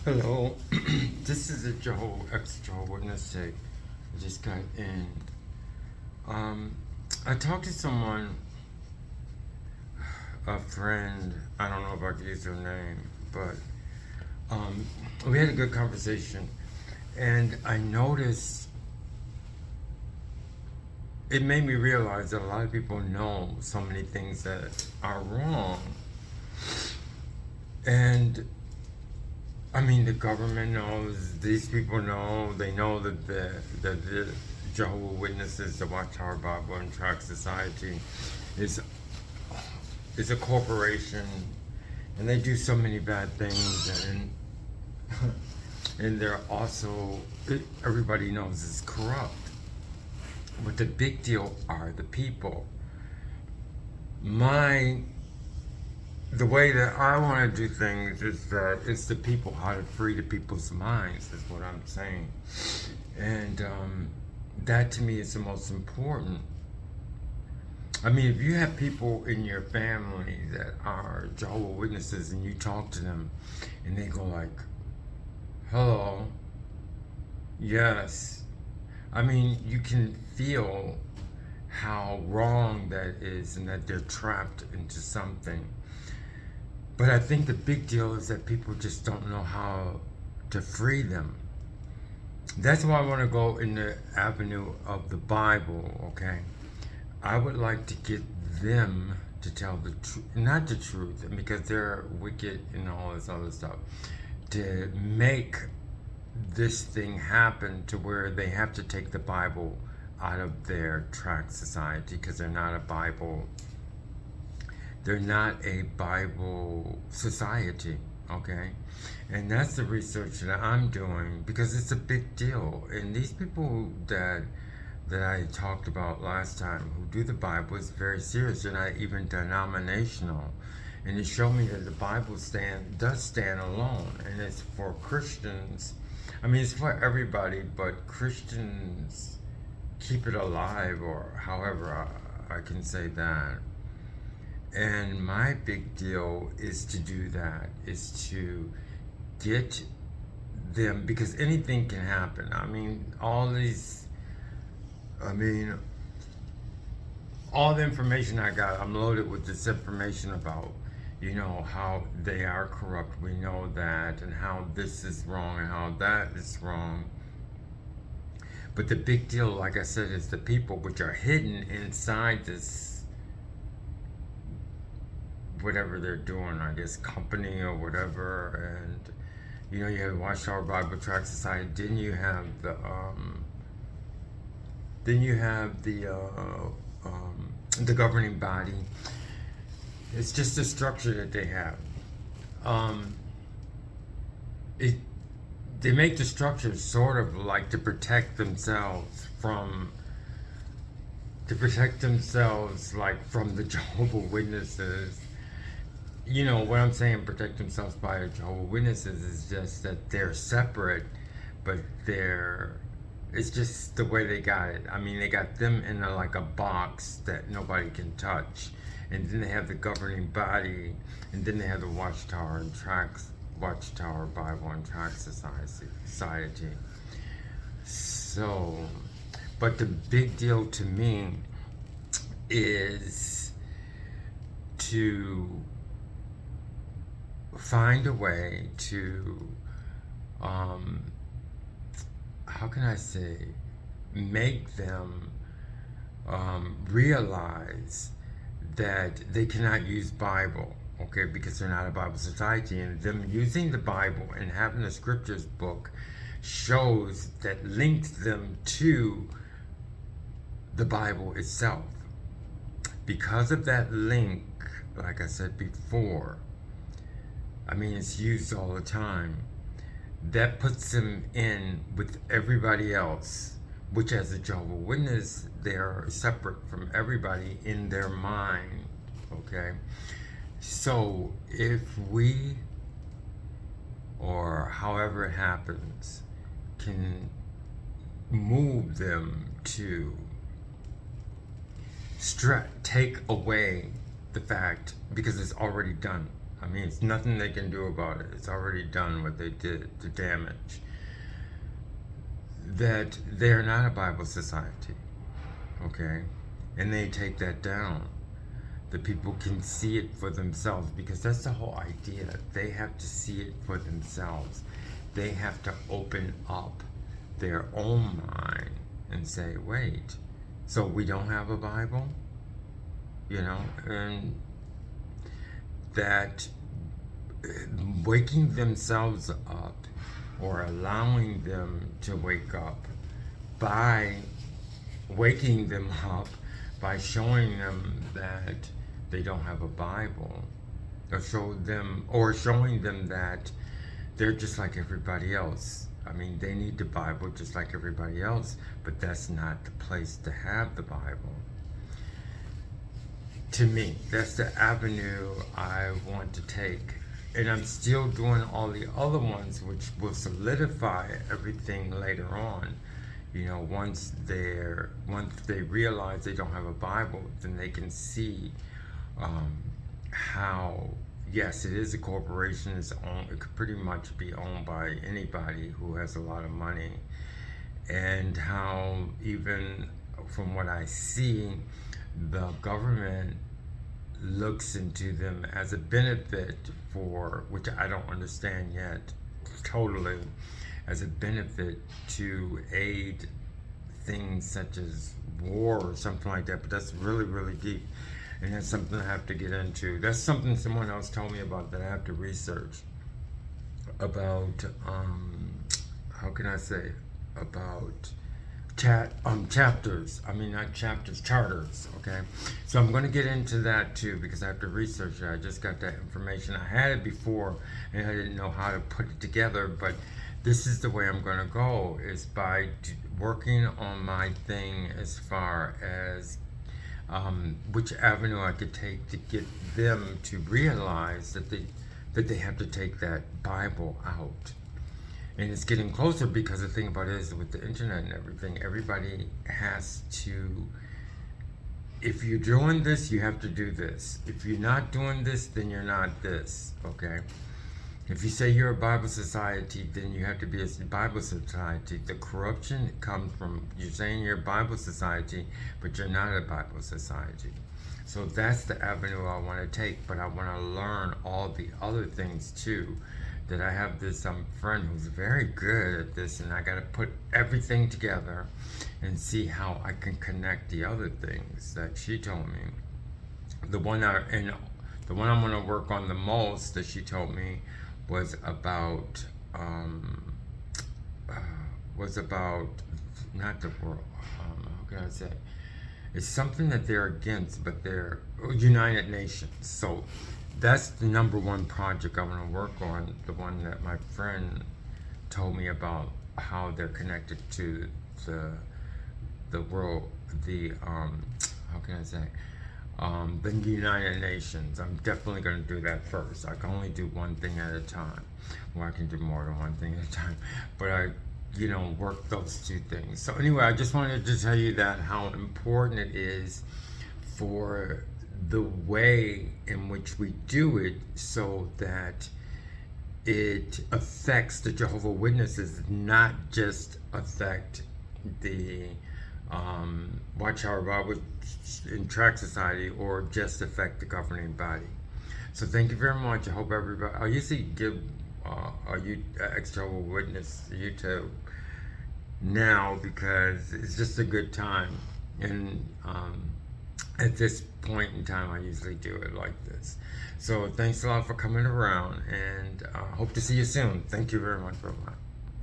Hello, this is a ex-Jehovah Witness tape. I just got in. I talked to someone, a friend. I don't know if I can use her name, but we had a good conversation, and I noticed it made me realize that a lot of people know so many things that are wrong, and I mean, the government knows, these people know, they know that the Jehovah Witnesses, the Watchtower Bible and Tract Society is a corporation, and they do so many bad things, and they're also, everybody knows it's corrupt. But the big deal are the people. The way that I want to do things is that it's the people, how to free the people's minds, is what I'm saying. And that to me is the most important. I mean, if you have people in your family that are Jehovah Witnesses and you talk to them and they go like, hello, yes. I mean, you can feel how wrong that is and that they're trapped into something. But I think the big deal is that people just don't know how to free them. That's why I want to go in the avenue of the Bible, okay? I would like to get them to tell the truth, not the truth, because they're wicked and all this other stuff, to make this thing happen to where they have to take the Bible out of their tract society because they're not a Bible society, okay? And that's the research that I'm doing because it's a big deal. And these people that I talked about last time who do the Bible is very serious. They're not even denominational. And it showed me that the Bible does stand alone, and it's for Christians. I mean, it's for everybody, but Christians keep it alive, or however I can say that. And my big deal is to do that, is to get them, because anything can happen. I mean, all the information I got, I'm loaded with this information about, how they are corrupt. We know that, and how this is wrong, and how that is wrong. But the big deal, like I said, is the people which are hidden inside this whatever they're doing, I guess, company or whatever. And you have Watchtower Bible Tract Society. Then you have the governing body. It's just the structure that they have. They make the structure sort of like to protect themselves like from the Jehovah Witnesses. What I'm saying, protect themselves by Jehovah Witnesses, is just that they're separate, but it's just the way they got it. I mean, they got them in like a box that nobody can touch. And then they have the governing body, and then they have the Watchtower Bible and Tract Society. So, but the big deal to me is to find a way to, how can I say, make them realize that they cannot use Bible, okay, because they're not a Bible society, and them using the Bible and having the scriptures book shows that links them to the Bible itself. Because of that link, like I said before, I mean, it's used all the time. That puts them in with everybody else, which as a Jehovah Witness, they're separate from everybody in their mind, okay? So if we, or however it happens, can move them to take away the fact, because it's already done. I mean, it's nothing they can do about it. It's already done what they did, the damage. That they're not a Bible society, okay? And they take that down. The people can see it for themselves, because that's the whole idea. They have to see it for themselves. They have to open up their own mind and say, wait, so we don't have a Bible? You know, and that waking themselves up, or allowing them to wake up by waking them up by showing them that they don't have a Bible, or showing them that they're just like everybody else. I mean, they need the Bible just like everybody else, but that's not the place to have the Bible. To me, that's the avenue I want to take. And I'm still doing all the other ones, which will solidify everything later on. You know, once they realize they don't have a Bible, then they can see how, yes, it is a corporation. It could pretty much be owned by anybody who has a lot of money. And how, even from what I see, the government looks into them as a benefit for, which I don't understand yet totally, as a benefit to aid things such as war or something like that. But that's really, really deep, and that's something I have to get into. That's something someone else told me about that I have to research about. How can I say, about chapters. I mean, not chapters, charters. Okay, so I'm going to get into that too, because I have to research it. I just got that information. I had it before, and I didn't know how to put it together. But this is the way I'm going to go: is by working on my thing as far as which avenue I could take to get them to realize that they have to take that Bible out. And it's getting closer, because the thing about it is, with the internet and everything, everybody has to, if you're doing this, you have to do this. If you're not doing this, then you're not this, okay? If you say you're a Bible society, then you have to be a Bible society. The corruption comes from you saying you're a Bible society, but you're not a Bible society. So that's the avenue I want to take, but I want to learn all the other things too. That I have this friend who's very good at this, and I got to put everything together and see how I can connect the other things that she told me. The one I'm going to work on the most that she told me was about not the world. How can I say? It's something that they're against, but they're United Nations. So that's the number one project I want to work on. The one that my friend told me about, how they're connected to the world, how can I say, the United Nations. I'm definitely going to do that first. I can only do one thing at a time. Well, I can do more than one thing at a time, but I work those two things. So anyway, I just wanted to tell you that how important it is for the way in which we do it, so that it affects the Jehovah Witnesses, not just affect the Watchtower Bible and Tract Society, or just affect the governing body. So thank you very much. I hope everybody, I usually give ex-Jehovah Witness YouTube now, because it's just a good time. And at this point in time, I usually do it like this. So thanks a lot for coming around, and hope to see you soon. Thank you very much. Bye-bye.